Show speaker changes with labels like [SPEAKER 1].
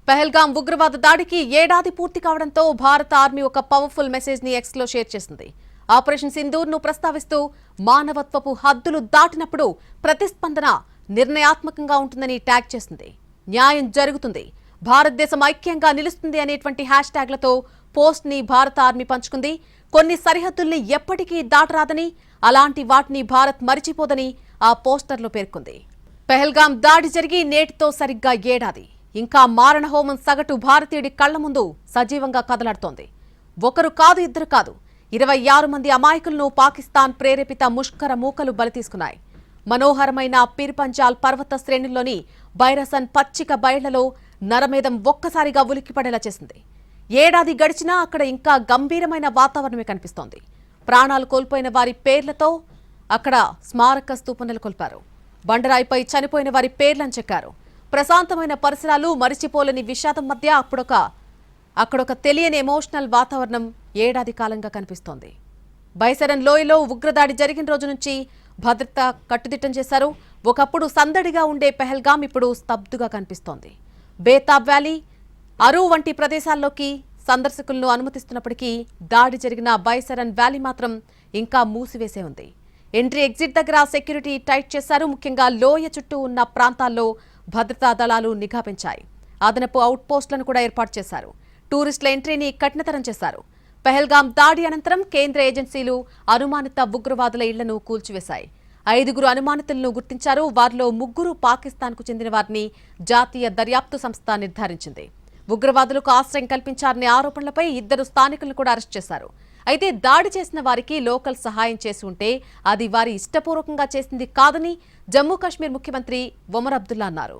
[SPEAKER 1] పహల్గాం ఉగ్రవాద దాడికి ఏడాది పూర్తి కావడంతో భారత ఆర్మీ ఒక పవర్ఫుల్ మెసేజ్ ని ఎక్స్ లో షేర్ చేసింది. ఆపరేషన్ సింధూర్ ను ప్రస్తావిస్తూ మానవత్వపు హద్దులు దాటినప్పుడు ప్రతిస్పందన నిర్ణయాత్మకంగా ఉంటుందని ట్యాగ్ చేసింది. న్యాయం జరుగుతుంది, భారతదేశం ఐక్యంగా నిలుస్తుంది అనేటువంటి హ్యాష్ ట్యాగ్లతో పోస్ట్ ని భారత ఆర్మీ పంచుకుంది. కొన్ని సరిహద్దుల్ని ఎప్పటికీ దాటరాదని, అలాంటి వాటిని భారత్ మరిచిపోదని ఆ పోస్టర్లో పేర్కొంది. పహల్గాం దాడి జరిగి నేటితో సరిగ్గా ఏడాది. ఇంకా మారణ హోమం సగటు భారతీయుడి కళ్ల ముందు సజీవంగా కదలాడుతోంది. ఒకరు కాదు, ఇద్దరు కాదు, 26 మంది అమాయకులను పాకిస్తాన్ ప్రేరేపిత ముష్కర మూకలు బలి తీసుకున్నాయి. మనోహరమైన పిర్పంజాల్ పర్వత శ్రేణుల్లోని బైరసన్ పచ్చిక బయళ్లలో నరమేధం ఒక్కసారిగా ఉలిక్కిపడేలా చేసింది. ఏడాది గడిచినా అక్కడ ఇంకా గంభీరమైన వాతావరణమే కనిపిస్తోంది. ప్రాణాలు కోల్పోయిన వారి పేర్లతో అక్కడ స్మారక స్తూపం నెలకొల్పారు. బండరాయిపై చనిపోయిన వారి పేర్లను చెక్కారు. ప్రశాంతమైన పరిసరాలు, మరిచిపోలేని విషాదం మధ్య అక్కడొక తెలియని ఎమోషనల్ వాతావరణం ఏడాది కాలంగా కనిపిస్తోంది. బైసరన్ లోయలో ఉగ్రదాడి జరిగిన రోజు నుంచి భద్రత కట్టుదిట్టం చేశారు. ఒకప్పుడు సందడిగా ఉండే పహల్గాం ఇప్పుడు స్తబ్దుగా కనిపిస్తోంది. బేతాబ్ వ్యాలీ, అరు వంటి ప్రదేశాల్లోకి సందర్శకులను అనుమతిస్తున్నప్పటికీ దాడి జరిగిన బైసరన్ వ్యాలీ మాత్రం ఇంకా మూసివేసే ఉంది. ఎంట్రీ ఎగ్జిట్ దగ్గర సెక్యూరిటీ టైట్ చేశారు. ముఖ్యంగా లోయ చుట్టూ ఉన్న ప్రాంతాల్లో భద్రతా దళాలు నిఘా పెంచాయి. అదనపు అవుట్ పోస్టులను కూడా ఏర్పాటు చేశారు. టూరిస్టుల ఎంట్రీని కఠినతరం చేశారు. పహల్గాం దాడి అనంతరం కేంద్ర ఏజెన్సీలు అనుమానిత ఉగ్రవాదుల ఇళ్లను కూల్చివేశాయి. 5 అనుమానితులను గుర్తించారు. వారిలో 3 పాకిస్తాన్కు చెందిన వారిని జాతీయ దర్యాప్తు సంస్థ నిర్ధారించింది. ఉగ్రవాదులకు ఆశ్రయం కల్పించారనే ఆరోపణలపై 2 స్థానికులను కూడా అరెస్ట్ చేశారు. అయితే దాడి చేసిన వారికి లోకల్ సహాయం చేసి ఉంటే అది వారి ఇష్టపూర్వకంగా చేసింది కాదని జమ్మూ కాశ్మీర్ ముఖ్యమంత్రి ఒమర్ అబ్దుల్లా అన్నారు.